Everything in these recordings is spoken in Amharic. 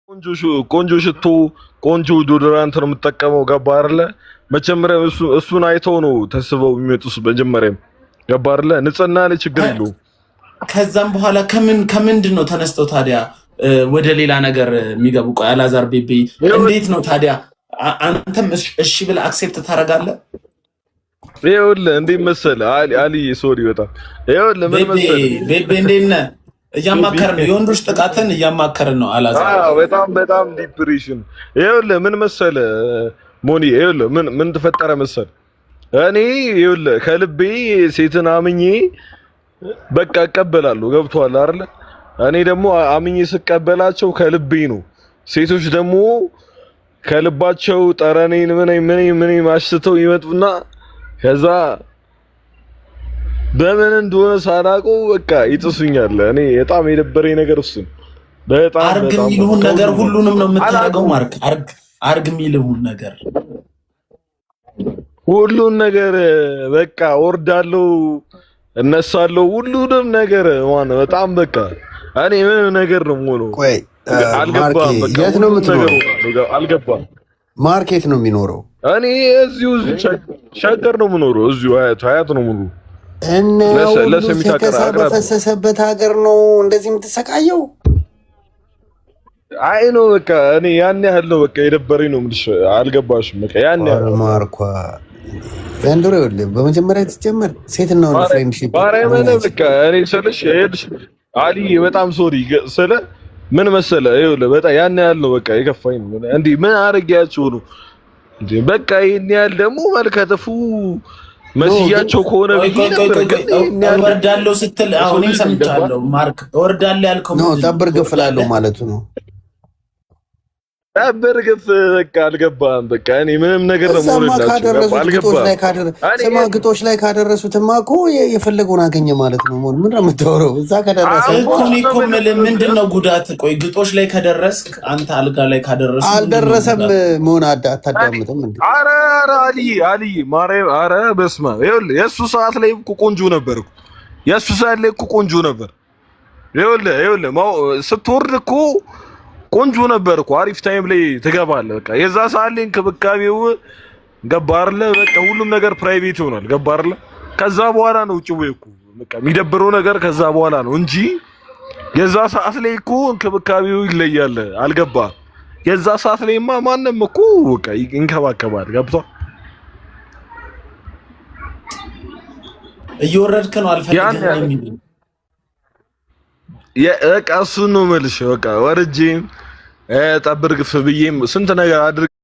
ቆንጆ ሽቶ ቆንጆ ዶዶራንት ነው የምጠቀመው። ገባ አይደለ? መጀመሪያ እሱን አይተው ነው ተስበው የሚመጡስ። መጀመሪያም ገባ አይደለ? ንጽህና ላይ ችግር የለውም። ከዛም በኋላ ከምንድን ነው ተነስተው ታዲያ ወደ ሌላ ነገር የሚገቡ? ቆይ አላዛር ቤቤ እንዴት ነው ታዲያ አንተም እሺ ብለህ አክሴፕት ታደርጋለህ? ይኸውልህ እንዴት መሰለህ አሊ ሶሪ በጣም ይኸውልህ ምን መሰለህ ቤቤ እንዴት ነህ? እያማከርን ነው፣ የወንዶች ጥቃትን እያማከርን ነው። አላዛር በጣም ዲፕሬሽን። ይኸውልህ ምን መሰለህ ሞኒ፣ ይኸውልህ ምን ተፈጠረ መሰለህ፣ እኔ ይኸውልህ ከልቤ ሴትን አምኜ በቃ እቀበላለሁ። ገብቶሃል አይደለ? እኔ ደግሞ አምኜ ስቀበላቸው ከልቤ ነው። ሴቶች ደግሞ ከልባቸው ጠረኔን ምን ማሽተው ይመጡና ከዛ በምን እንደሆነ ሳላውቀው በቃ ይጥሱኛል። እኔ በጣም የደበረኝ ነገር እሱ በጣም አርግ የሚልሁን ነገር ሁሉንም ነው የምታደርገው። ማርክ አርግ የሚልሁን ነገር ሁሉን ነገር በቃ ወርዳለሁ፣ እነሳለሁ፣ ሁሉንም ነገር ማለት በጣም በቃ እኔ ምን ነገር ነው የምሆነው? ቆይ አልገባም። በቃ የት ነው የምትኖረው? አልገባም። ማርኬት ነው የሚኖረው? እኔ እዚሁ ሸገር ነው የምኖረው። እዚሁ ሀያት ነው ሙሉ እና በፈሰሰበት ሀገር ነው እንደዚህ የምትሰቃየው? አይ ነው በቃ እኔ ያን ያህል ነው በቃ የደበረኝ ነው የምልሽ። አልገባሽም? በቃ ያን ያህል ማርኳ ዘንድሮ ይኸውልህ፣ በመጀመሪያ ትጀምር ሴትና ወንድ ፍሬንድሺፕ ባራይመነ በቃ እኔ ስልሽ ሄድሽ አሊ በጣም ሶሪ ስለ ምን መሰለ ይኸውልህ፣ በጣም ያን ያህል ነው በቃ የከፋኝ ነው። እንዴ ምን አድርጌያቸው ነው እንዴ? በቃ ይሄን ያህል ደግሞ መልከተፉ መስያቸው ከሆነ ወርዳለሁ ስትል አሁንም ሰምቻለሁ። ማርክ ወርዳለሁ ያልከው ነው ጠብር ግፍላለሁ ማለቱ ነው። ጠብር ግፍ በቃ አልገባህም። በቃ እኔ ምንም ነገር ነው ስማ፣ ግጦሽ ላይ ካደረሱትማ እኮ የፈለገውን አገኘ ማለት ነው። ምን ነው የምታወራው? እዛ ከደረሰ እኮ ምንድን ነው ጉዳት? ቆይ ግጦሽ ላይ ከደረስክ አንተ አልጋ ላይ ካደረሱ አልደረሰም መሆን አታዳምጥም እንዴ? ኧረ አሊ ማርያም፣ ኧረ በስመ አብ። ይኸውልህ የእሱ ሰዓት ላይ እኮ ቆንጆ ነበር እኮ የእሱ ሰዓት ላይ እኮ ቆንጆ ነበር። ይኸውልህ ስትወርድ እኮ ቆንጆ ነበር እኮ አሪፍ ታይም ላይ ትገባለህ። በቃ የዛ ሰዓት ላይ እንክብካቤው ገባህ አይደለ? በቃ ሁሉም ነገር ፕራይቬት ይሆናል። ገባህ አይደለ? ከዛ በኋላ ነው ጭዌ እኮ በቃ የሚደብረው ነገር ከዛ በኋላ ነው እንጂ የዛ ሰዓት ላይ እኮ እንክብካቤው ይለያል። አልገባህ? የዛ ሰዓት ላይማ ማንም እኮ በቃ ይንከባከባል። ገብቶሃል? እየወረድክ ነው አልፈልግም የሚል በቃ እሱን ነው የምልሽ። በቃ ወርጄም ጠብር ግፍ ብዬም ስንት ነገር አድርጌም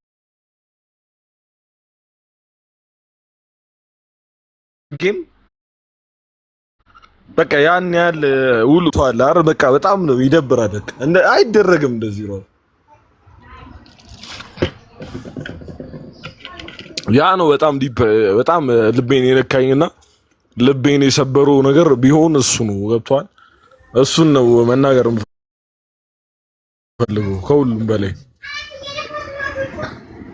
በቃ ያን ያህል ውሉቷል አይደል? በቃ በጣም ነው ይደብራል። በቃ አይደረግም እንደዚህ ነው። ያ ነው በጣም ልቤን የነካኝና ልቤን የሰበረው ነገር ቢሆን እሱ ነው። ገብቷል? እሱን ነው መናገር የምፈልገው ከሁሉም በላይ።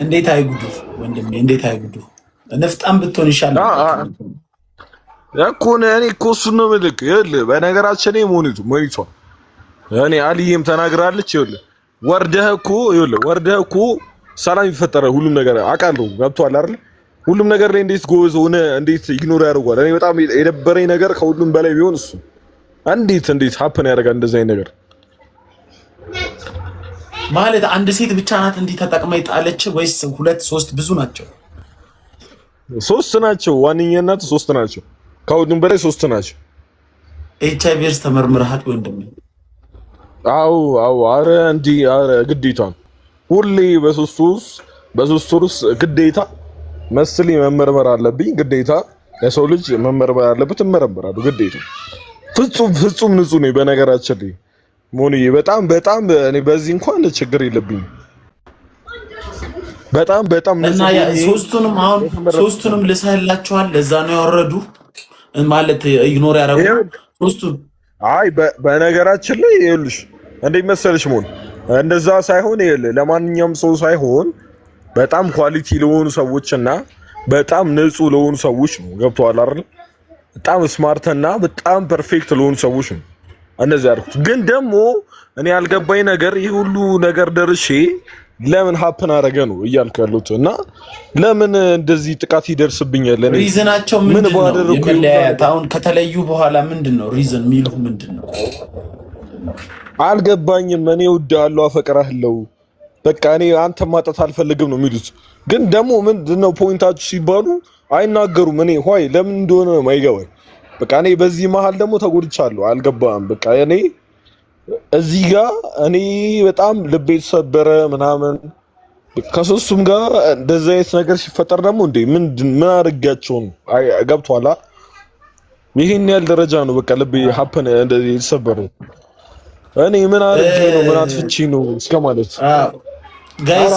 እንዴት አይጉዱ ወንድሜ፣ እንዴት አይጉዱ። ነፍጣም ብትሆን ይሻላል እኮ እኔ እኮ እሱን ነው የምልክ። ይኸውልህ በነገራችን ላይ ሞኒቷ እኔ አልዬም ተናግራለች። ይኸውልህ ወርደህ እኮ ሰላም ይፈጠራል። ሁሉም ነገር አውቃለሁ። ገብቶሃል አይደል? ሁሉም ነገር ላይ እንዴት ጎበዝ ሆነ እንዴት ኢግኖር ያደርጓል። እኔ በጣም የደበረኝ ነገር ከሁሉም በላይ ቢሆን እሱ እንዴት ሀፕን ያደርጋል እንደዚህ አይነት ነገር ማለት። አንድ ሴት ብቻ ናት እንዲህ ተጠቅማ ይጣለች ወይስ ሁለት ሶስት? ብዙ ናቸው። ሶስት ናቸው። ዋንኛነት ሶስት ናቸው። ከሁሉም በላይ ሶስት ናቸው። ኤችአይቪስ ተመርምረሃል ወንድሜ? አዎ ኧረ ግዴታ ሁሌ በሶስት ወር ውስጥ ግዴታ መስሊ መመርመር አለብኝ። ግዴታ ለሰው ልጅ መመርመር አለበት። እመረመራለሁ ግዴታ። ፍጹም ንጹህ ነኝ። በነገራችን ላይ ሞኒዬ በጣም እኔ በዚህ እንኳን ችግር የለብኝም። በጣም እና ሶስቱንም ልሰህላቸዋል። ለዛ ነው ያወረዱ ማለት ኢግኖር ያደረጉ ሶስቱን። አይ በነገራችን ላይ ይኸውልሽ እንዴት መሰለሽ ሞን እንደዛ ሳይሆን ይኸውልህ ለማንኛውም ሰው ሳይሆን በጣም ኳሊቲ ለሆኑ ሰዎችና በጣም ንጹህ ለሆኑ ሰዎች ነው። ገብቶሃል አይደል? በጣም ስማርት እና በጣም ፐርፌክት ለሆኑ ሰዎች ነው እንደዚህ አድርጉት። ግን ደግሞ እኔ ያልገባኝ ነገር ይህ ሁሉ ነገር ደርሼ ለምን ሀፕን አደረገ ነው እያልኩ ያሉት እና ለምን እንደዚህ ጥቃት ይደርስብኛል? እኔ ሪዝናቸው ምንድነው? የመለያየት አሁን ከተለዩ በኋላ ምንድነው ሪዝን የሚሉ ምንድነው? አልገባኝም። እኔ እወድሃለሁ፣ አፈቅርሃለሁ፣ በቃ እኔ አንተ ማጣት አልፈልግም ነው የሚሉት። ግን ደግሞ ምንድነው ፖይንታችሁ ሲባሉ አይናገሩም። እኔ ሆይ ለምን እንደሆነ ነው የማይገባኝ። በቃ እኔ በዚህ መሀል ደግሞ ተጎድቻለሁ። አልገባም። በቃ እኔ እዚህ ጋር እኔ በጣም ልቤ ተሰበረ ምናምን ከሶስቱም ጋር እንደዚህ አይነት ነገር ሲፈጠር ደግሞ እንዴ ምን አድርጋቸው ነው? ገብቷላ? ይሄን ያህል ደረጃ ነው በቃ ልቤ ሀፕን እንደዚህ የተሰበረው። እኔ ምን አድርጌ ነው ምን አጥፍቼ ነው እስከ ማለት ጋይስ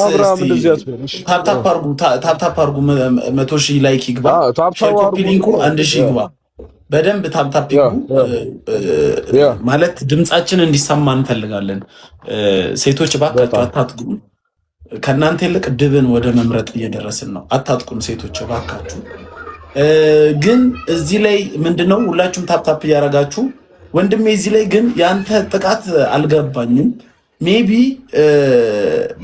ታፕ አርጉ 100,000 ላይክ ይግባ። ኮፒ ሊንኩ 1,000 ይግባ። በደንብ ታፕ ማለት ድምጻችን እንዲሰማ እንፈልጋለን። ሴቶች እባካችሁ አታጥቁን። ከእናንተ ይልቅ ድብን ወደ መምረጥ እየደረስን ነው። አታጥቁን ሴቶች እባካችሁ። ግን እዚህ ላይ ምንድነው ሁላችሁም ታፕ እያረጋችሁ ወንድሜ፣ እዚህ ላይ ግን ያንተ ጥቃት አልገባኝም። ሜቢ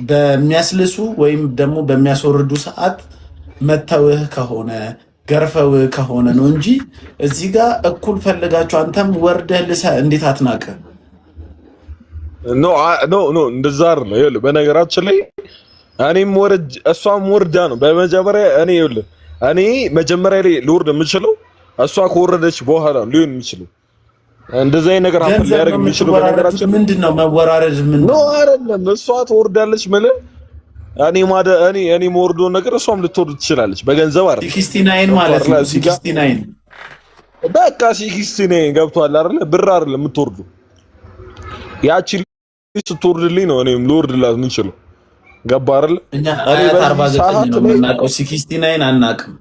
በሚያስልሱ ወይም ደግሞ በሚያስወርዱ ሰዓት መተውህ ከሆነ ገርፈውህ ከሆነ ነው እንጂ እዚህ ጋር እኩል ፈልጋችሁ አንተም ወርደህ ልሰህ እንዴት አትናቀ? ኖ እንደዛ አይደለም። ይኸውልህ በነገራችን ላይ እኔም ወርድ እሷም ወርዳ ነው በመጀመሪያ እኔ መጀመሪያ ላይ ልወርድ የምችለው እሷ ከወረደች በኋላ ሊሆን የሚችለው እንደዚህ አይነት ነገር አሁን ሊያደርግ የሚችለው በነገራችን ምንድነው መወራረድ ነው አይደለም። እሷ ትወርዳለች ማለት እኔ የምወርደውን ነገር እሷም ልትወርድ ትችላለች። በገንዘብ አይደል 69 ማለት ነው 69 በቃ 69 ገብቷል አይደል? ብር አይደለም የምትወርዱ ያቺ ስትወርድልኝ ነው እኔም ልወርድላት የምችለው። ገባ አይደል? እኛ 49 ነው የምናውቀው 69 አናውቅም።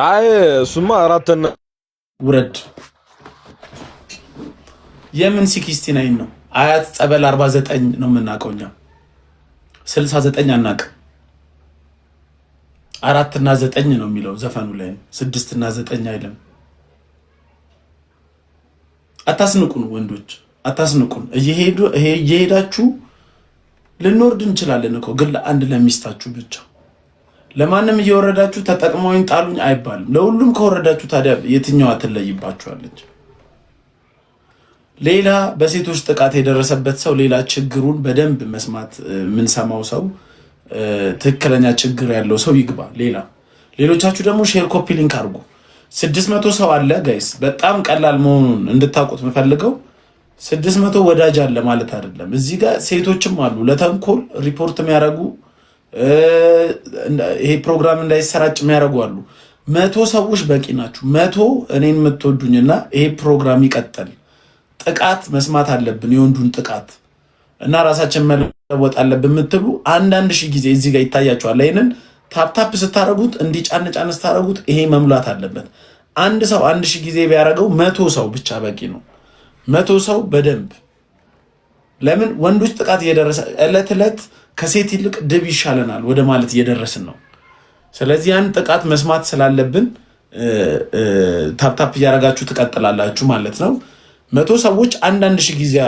አይ እሱማ አራተኛ ውረድ። የምን 69 ነው? አያት ጸበል 49 ነው የምናውቀው እኛ 69 አናውቅም። 4 እና 9 ነው የሚለው ዘፈኑ ላይ 6 እና 9 አይልም። አታስንቁን ወንዶች አታስንቁን። እየሄዳችሁ ልንወርድ እንችላለን እኮ ግን ለአንድ ለሚስታችሁ ብቻ ለማንም እየወረዳችሁ ተጠቅመውኝ ጣሉኝ አይባልም። ለሁሉም ከወረዳችሁ ታዲያ የትኛዋ ትለይባችኋለች? ሌላ በሴቶች ጥቃት የደረሰበት ሰው ሌላ ችግሩን በደንብ መስማት የምንሰማው ሰው ትክክለኛ ችግር ያለው ሰው ይግባ። ሌሎቻችሁ ደግሞ ሼር ኮፒ ሊንክ አድርጉ። 600 ሰው አለ ጋይስ። በጣም ቀላል መሆኑን እንድታውቁት የምፈልገው 600 ወዳጅ አለ ማለት አይደለም። እዚህ ጋር ሴቶችም አሉ ለተንኮል ሪፖርት የሚያደርጉ ይሄ ፕሮግራም እንዳይሰራጭ የሚያደርጉ አሉ። 100 ሰዎች በቂ ናችሁ። 100 እኔን የምትወዱኝና ይሄ ፕሮግራም ይቀጥል። ጥቃት መስማት አለብን፣ የወንዱን ጥቃት እና ራሳችን መለወጥ አለብን የምትሉ አንዳንድ ሺህ ጊዜ እዚህ ጋር ይታያችኋል። ይሄንን ታፕ ስታረጉት እንዲጫን ስታረጉት ይሄ መሙላት አለበት። አንድ ሰው 1000 ጊዜ ቢያደርገው 100 ሰው ብቻ በቂ ነው። 100 ሰው በደንብ ለምን ወንዶች ጥቃት እየደረሰ ዕለት ዕለት ከሴት ይልቅ ድብ ይሻለናል ወደ ማለት እየደረስን ነው። ስለዚህ ያን ጥቃት መስማት ስላለብን ታፕ እያደረጋችሁ ትቀጥላላችሁ ማለት ነው። 100 ሰዎች አንዳንድ ሺህ ጊዜ